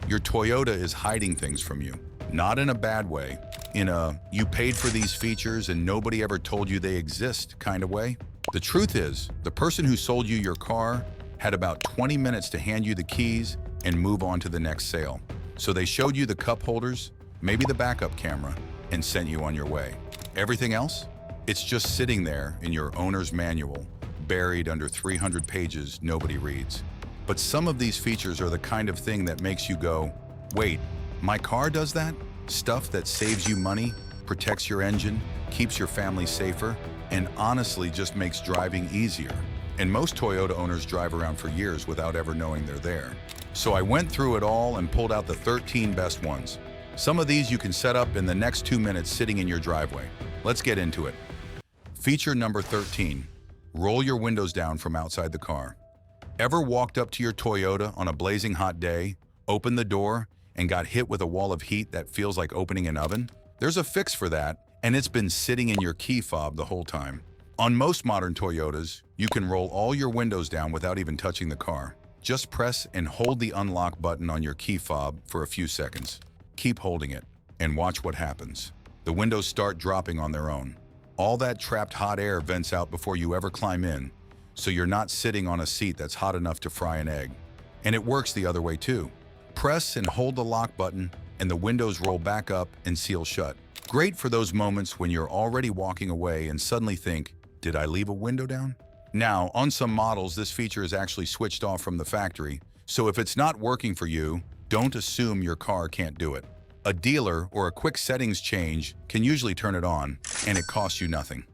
Your Toyota is hiding things from you. Not in a bad way, in a you paid for these features and nobody ever told you they exist kind of way. The truth is, the person who sold you your car had about 20 minutes to hand you the keys and move on to the next sale. So they showed you the cup holders, maybe the backup camera, and sent you on your way. Everything else? It's just sitting there in your owner's manual, buried under 300 pages nobody reads. But some of these features are the kind of thing that makes you go, wait, my car does that? Stuff that saves you money, protects your engine, keeps your family safer, and honestly just makes driving easier. And most Toyota owners drive around for years without ever knowing they're there. So I went through it all and pulled out the 13 best ones. Some of these you can set up in the next 2 minutes sitting in your driveway. Let's get into it. Feature number 13, roll your windows down from outside the car. Ever walked up to your Toyota on a blazing hot day, opened the door, and got hit with a wall of heat that feels like opening an oven? There's a fix for that, and it's been sitting in your key fob the whole time. On most modern Toyotas, you can roll all your windows down without even touching the car. Just press and hold the unlock button on your key fob for a few seconds. Keep holding it, and watch what happens. The windows start dropping on their own. All that trapped hot air vents out before you ever climb in, so you're not sitting on a seat that's hot enough to fry an egg. And it works the other way too. Press and hold the lock button, and the windows roll back up and seal shut. Great for those moments when you're already walking away and suddenly think, did I leave a window down? Now, on some models, this feature is actually switched off from the factory, so if it's not working for you, don't assume your car can't do it. A dealer or a quick settings change can usually turn it on, and it costs you nothing.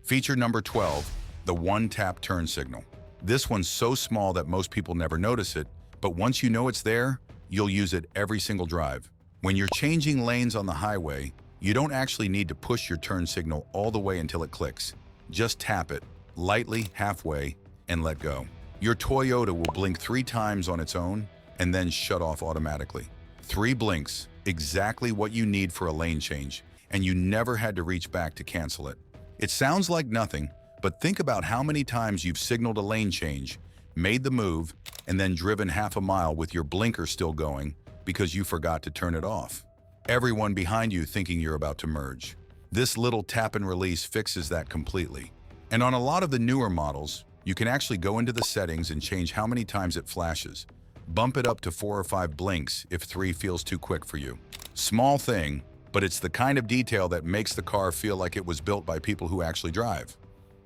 Feature number 12, the one-tap turn signal. This one's so small that most people never notice it, but once you know it's there, you'll use it every single drive. When you're changing lanes on the highway, you don't actually need to push your turn signal all the way until it clicks. Just tap it, lightly halfway, and let go. Your Toyota will blink 3 times on its own and then shut off automatically. 3 blinks, exactly what you need for a lane change, and you never had to reach back to cancel it. It sounds like nothing, but think about how many times you've signaled a lane change, made the move, and then driven half a mile with your blinker still going because you forgot to turn it off. Everyone behind you thinking you're about to merge. This little tap and release fixes that completely. And on a lot of the newer models, you can actually go into the settings and change how many times it flashes. Bump it up to 4 or 5 blinks if 3 feels too quick for you. Small thing, but it's the kind of detail that makes the car feel like it was built by people who actually drive.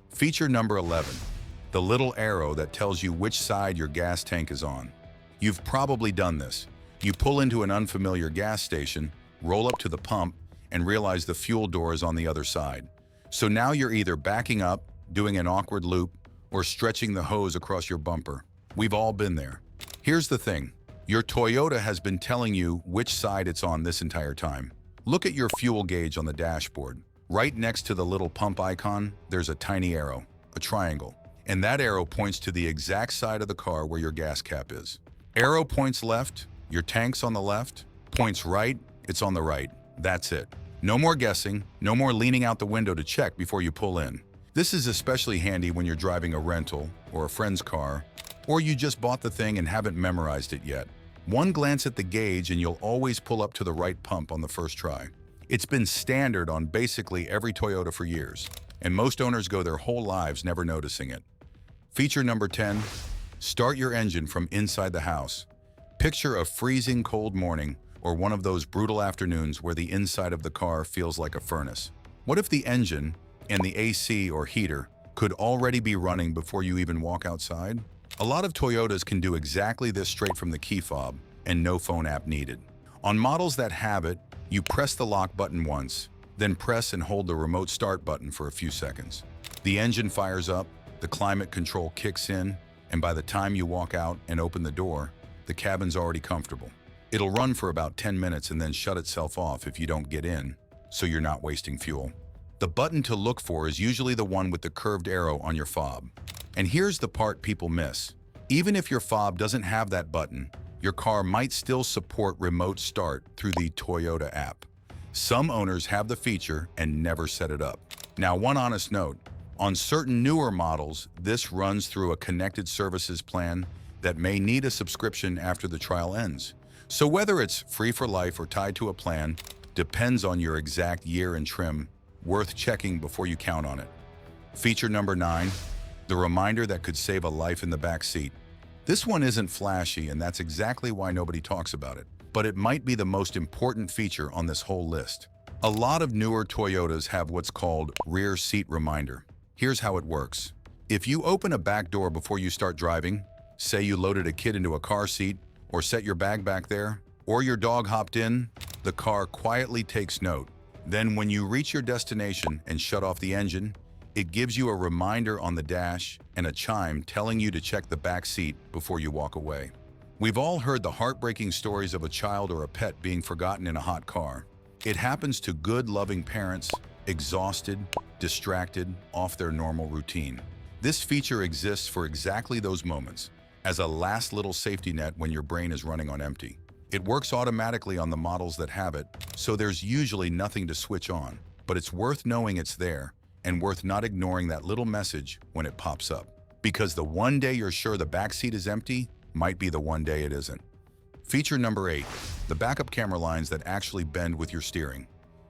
Feature number 11, the little arrow that tells you which side your gas tank is on. You've probably done this. You pull into an unfamiliar gas station, roll up to the pump, and realize the fuel door is on the other side. So now you're either backing up, doing an awkward loop, or stretching the hose across your bumper. We've all been there. Here's the thing. Your Toyota has been telling you which side it's on this entire time. Look at your fuel gauge on the dashboard. Right next to the little pump icon, there's a tiny arrow, a triangle. And that arrow points to the exact side of the car where your gas cap is. Arrow points left, your tank's on the left. Points right, it's on the right. That's it. No more guessing, no more leaning out the window to check before you pull in. This is especially handy when you're driving a rental or a friend's car, or you just bought the thing and haven't memorized it yet. One glance at the gauge and you'll always pull up to the right pump on the first try. It's been standard on basically every Toyota for years, and most owners go their whole lives never noticing it. Feature number 10, start your engine from inside the house. Picture a freezing cold morning or one of those brutal afternoons where the inside of the car feels like a furnace. What if the engine and the AC or heater could already be running before you even walk outside? A lot of Toyotas can do exactly this straight from the key fob and no phone app needed. On models that have it, you press the lock button once, then press and hold the remote start button for a few seconds. The engine fires up, the climate control kicks in, and by the time you walk out and open the door, the cabin's already comfortable. It'll run for about 10 minutes and then shut itself off if you don't get in, so you're not wasting fuel. The button to look for is usually the one with the curved arrow on your fob. And here's the part people miss. Even if your fob doesn't have that button, your car might still support remote start through the Toyota app. Some owners have the feature and never set it up. Now, one honest note, on certain newer models, this runs through a connected services plan that may need a subscription after the trial ends. So whether it's free for life or tied to a plan, depends on your exact year and trim, worth checking before you count on it. Feature number 9, the reminder that could save a life in the back seat. This one isn't flashy, and that's exactly why nobody talks about it, but it might be the most important feature on this whole list. A lot of newer Toyotas have what's called rear seat reminder. Here's how it works. If you open a back door before you start driving, say you loaded a kid into a car seat, or set your bag back there, or your dog hopped in, the car quietly takes note. Then when you reach your destination and shut off the engine, it gives you a reminder on the dash and a chime telling you to check the back seat before you walk away. We've all heard the heartbreaking stories of a child or a pet being forgotten in a hot car. It happens to good, loving parents, exhausted, distracted, off their normal routine. This feature exists for exactly those moments, as a last little safety net when your brain is running on empty. It works automatically on the models that have it, so there's usually nothing to switch on, but it's worth knowing it's there and worth not ignoring that little message when it pops up. Because the one day you're sure the backseat is empty might be the one day it isn't. Feature number 8, the backup camera lines that actually bend with your steering.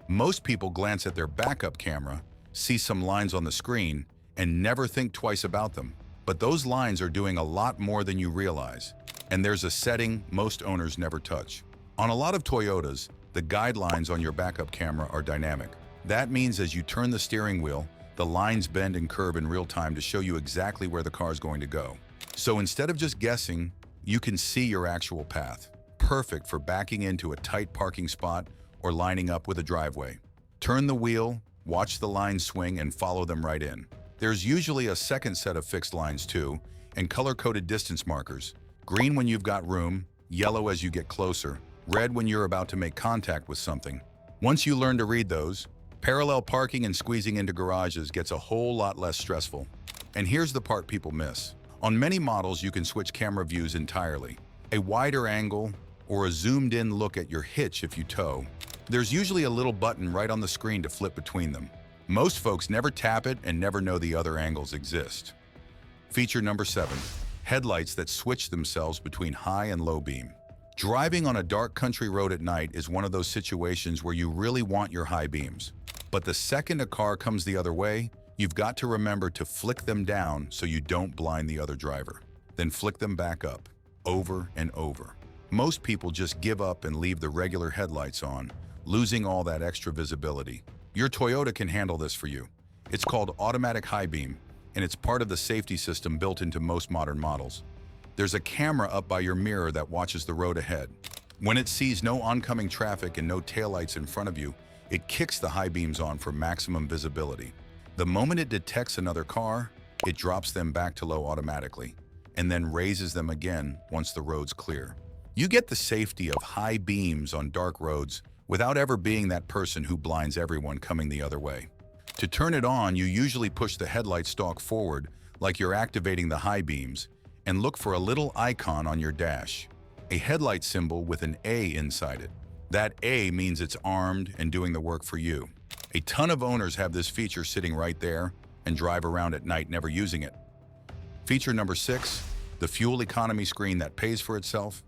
Most people glance at their backup camera, see some lines on the screen, and never think twice about them. But those lines are doing a lot more than you realize, and there's a setting most owners never touch. On a lot of Toyotas, the guidelines on your backup camera are dynamic. That means as you turn the steering wheel, the lines bend and curve in real time to show you exactly where the car is going to go. So instead of just guessing, you can see your actual path. Perfect for backing into a tight parking spot or lining up with a driveway. Turn the wheel, watch the lines swing, and follow them right in. There's usually a second set of fixed lines too, and color-coded distance markers. Green when you've got room, yellow as you get closer, red when you're about to make contact with something. Once you learn to read those, parallel parking and squeezing into garages gets a whole lot less stressful. And here's the part people miss. On many models, you can switch camera views entirely. A wider angle or a zoomed-in look at your hitch if you tow. There's usually a little button right on the screen to flip between them. Most folks never tap it and never know the other angles exist. Feature number 7, headlights that switch themselves between high and low beam. Driving on a dark country road at night is one of those situations where you really want your high beams. But the second a car comes the other way, you've got to remember to flick them down so you don't blind the other driver. Then flick them back up, over and over. Most people just give up and leave the regular headlights on, losing all that extra visibility. Your Toyota can handle this for you. It's called automatic high beam, and it's part of the safety system built into most modern models. There's a camera up by your mirror that watches the road ahead. When it sees no oncoming traffic and no taillights in front of you, it kicks the high beams on for maximum visibility. The moment it detects another car, it drops them back to low automatically, and then raises them again once the road's clear. You get the safety of high beams on dark roads without ever being that person who blinds everyone coming the other way. To turn it on, you usually push the headlight stalk forward like you're activating the high beams and look for a little icon on your dash, a headlight symbol with an A inside it. That A means it's armed and doing the work for you. A ton of owners have this feature sitting right there and drive around at night never using it. Feature number 6, the fuel economy screen that pays for itself.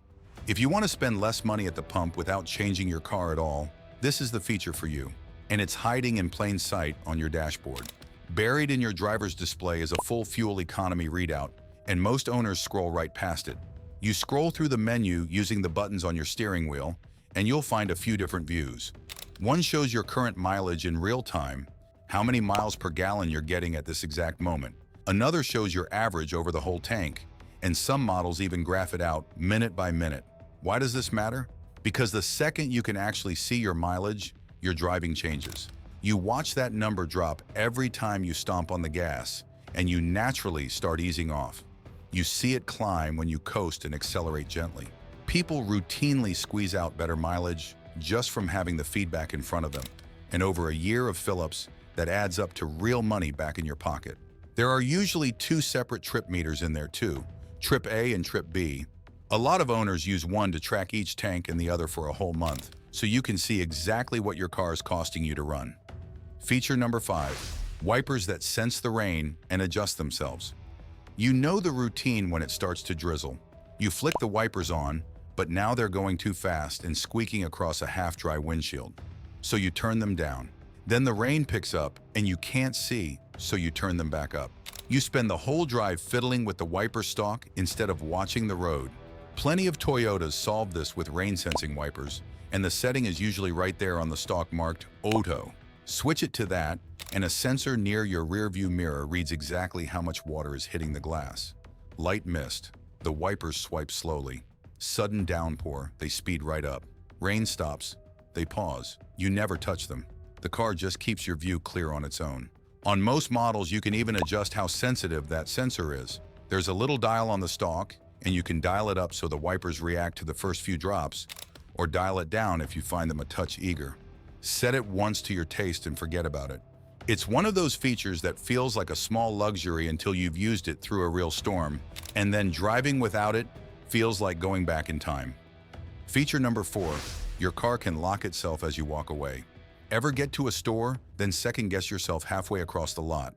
If you want to spend less money at the pump without changing your car at all, this is the feature for you. And it's hiding in plain sight on your dashboard. Buried in your driver's display is a full fuel economy readout, and most owners scroll right past it. You scroll through the menu using the buttons on your steering wheel, and you'll find a few different views. One shows your current mileage in real time, how many miles per gallon you're getting at this exact moment. Another shows your average over the whole tank, and some models even graph it out minute by minute. Why does this matter? Because the second you can actually see your mileage, your driving changes. You watch that number drop every time you stomp on the gas, and you naturally start easing off. You see it climb when you coast and accelerate gently. People routinely squeeze out better mileage just from having the feedback in front of them. And over a year of fill-ups, that adds up to real money back in your pocket. There are usually 2 separate trip meters in there too, Trip A and Trip B. A lot of owners use one to track each tank and the other for a whole month, so you can see exactly what your car is costing you to run. Feature number 5, wipers that sense the rain and adjust themselves. You know the routine when it starts to drizzle. You flick the wipers on, but now they're going too fast and squeaking across a half-dry windshield. So you turn them down. Then the rain picks up and you can't see, so you turn them back up. You spend the whole drive fiddling with the wiper stalk instead of watching the road. Plenty of Toyotas solve this with rain-sensing wipers, and the setting is usually right there on the stalk marked Auto. Switch it to that, and a sensor near your rearview mirror reads exactly how much water is hitting the glass. Light mist, the wipers swipe slowly. Sudden downpour, they speed right up. Rain stops, they pause. You never touch them. The car just keeps your view clear on its own. On most models, you can even adjust how sensitive that sensor is. There's a little dial on the stalk, and you can dial it up so the wipers react to the first few drops, or dial it down if you find them a touch eager. Set it once to your taste and forget about it. It's one of those features that feels like a small luxury until you've used it through a real storm, and then driving without it feels like going back in time. Feature number 4, your car can lock itself as you walk away. Ever get to a store, then second-guess yourself halfway across the lot?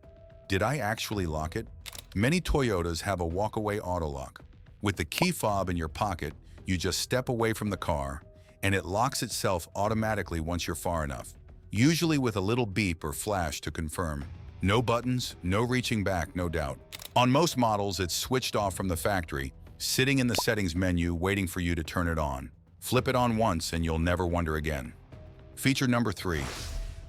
Did I actually lock it? Many Toyotas have a walk-away auto lock. With the key fob in your pocket, you just step away from the car, and it locks itself automatically once you're far enough, usually with a little beep or flash to confirm. No buttons, no reaching back, no doubt. On most models, it's switched off from the factory, sitting in the settings menu waiting for you to turn it on. Flip it on once and you'll never wonder again. Feature number 3,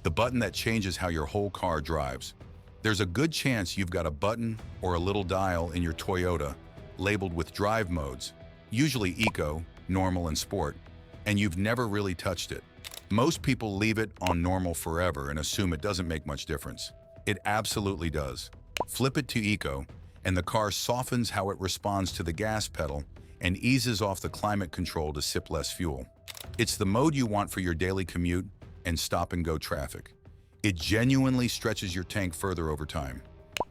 the button that changes how your whole car drives. There's a good chance you've got a button or a little dial in your Toyota labeled with drive modes, usually Eco, Normal, and Sport, and you've never really touched it. Most people leave it on Normal forever and assume it doesn't make much difference. It absolutely does. Flip it to Eco, and the car softens how it responds to the gas pedal and eases off the climate control to sip less fuel. It's the mode you want for your daily commute and stop-and-go traffic. It genuinely stretches your tank further over time.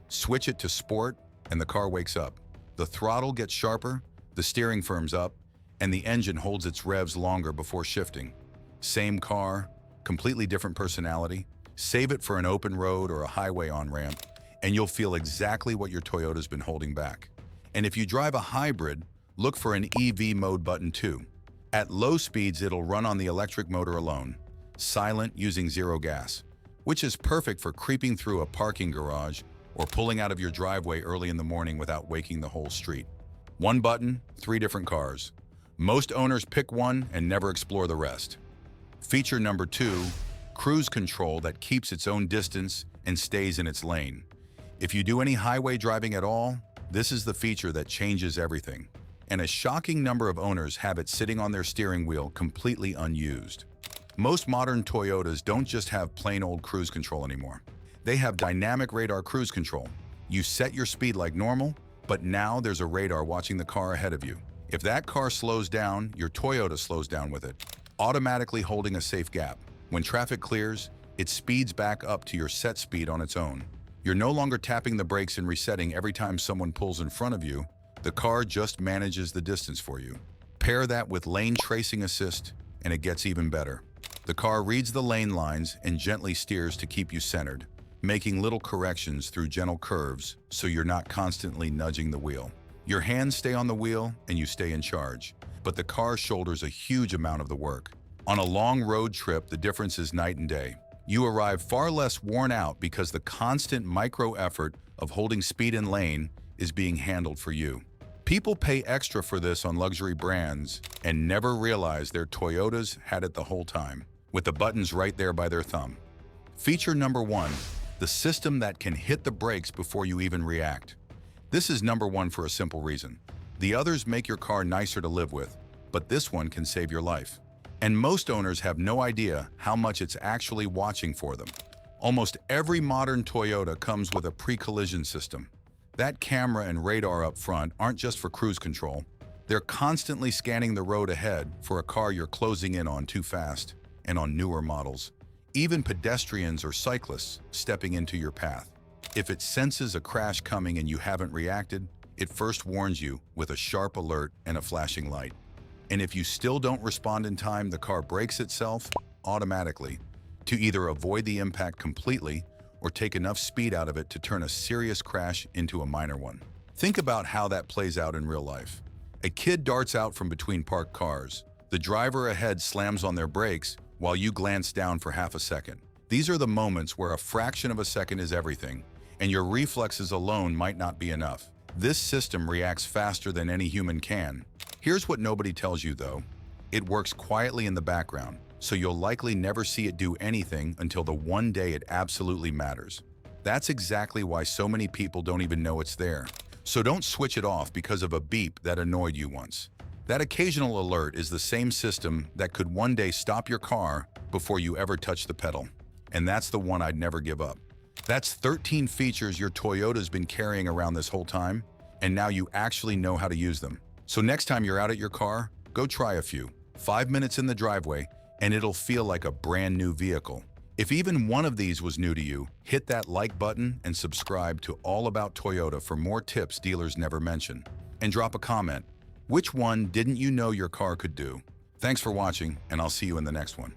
Switch it to Sport, and the car wakes up. The throttle gets sharper, the steering firms up, and the engine holds its revs longer before shifting. Same car, completely different personality. Save it for an open road or a highway on-ramp, and you'll feel exactly what your Toyota's been holding back. And if you drive a hybrid, look for an EV mode button too. At low speeds, it'll run on the electric motor alone, silent, using zero gas, which is perfect for creeping through a parking garage or pulling out of your driveway early in the morning without waking the whole street. One button, 3 different cars. Most owners pick one and never explore the rest. Feature number 2, cruise control that keeps its own distance and stays in its lane. If you do any highway driving at all, this is the feature that changes everything. And a shocking number of owners have it sitting on their steering wheel completely unused. Most modern Toyotas don't just have plain old cruise control anymore. They have dynamic radar cruise control. You set your speed like normal, but now there's a radar watching the car ahead of you. If that car slows down, your Toyota slows down with it, automatically holding a safe gap. When traffic clears, it speeds back up to your set speed on its own. You're no longer tapping the brakes and resetting every time someone pulls in front of you. The car just manages the distance for you. Pair that with lane tracing assist, and it gets even better. The car reads the lane lines and gently steers to keep you centered, making little corrections through gentle curves so you're not constantly nudging the wheel. Your hands stay on the wheel and you stay in charge, but the car shoulders a huge amount of the work. On a long road trip, the difference is night and day. You arrive far less worn out because the constant micro effort of holding speed and lane is being handled for you. People pay extra for this on luxury brands and never realize their Toyotas had it the whole time, with the buttons right there by their thumb. Feature number 1, the system that can hit the brakes before you even react. This is number 1 for a simple reason. The others make your car nicer to live with, but this one can save your life. And most owners have no idea how much it's actually watching for them. Almost every modern Toyota comes with a pre-collision system. That camera and radar up front aren't just for cruise control. They're constantly scanning the road ahead for a car you're closing in on too fast. And on newer models, even pedestrians or cyclists stepping into your path. If it senses a crash coming and you haven't reacted, it first warns you with a sharp alert and a flashing light. And if you still don't respond in time, the car brakes itself automatically to either avoid the impact completely or take enough speed out of it to turn a serious crash into a minor one. Think about how that plays out in real life. A kid darts out from between parked cars. The driver ahead slams on their brakes while you glance down for half a second. These are the moments where a fraction of a second is everything, and your reflexes alone might not be enough. This system reacts faster than any human can. Here's what nobody tells you though. It works quietly in the background, so you'll likely never see it do anything until the one day it absolutely matters. That's exactly why so many people don't even know it's there. So don't switch it off because of a beep that annoyed you once. That occasional alert is the same system that could one day stop your car before you ever touch the pedal. And that's the one I'd never give up. That's 13 features your Toyota's been carrying around this whole time, and now you actually know how to use them. So next time you're out at your car, go try a few. 5 minutes in the driveway, and it'll feel like a brand new vehicle. If even one of these was new to you, hit that like button and subscribe to All About Toyota for more tips dealers never mention. And drop a comment. Which one didn't you know your car could do? Thanks for watching, and I'll see you in the next one.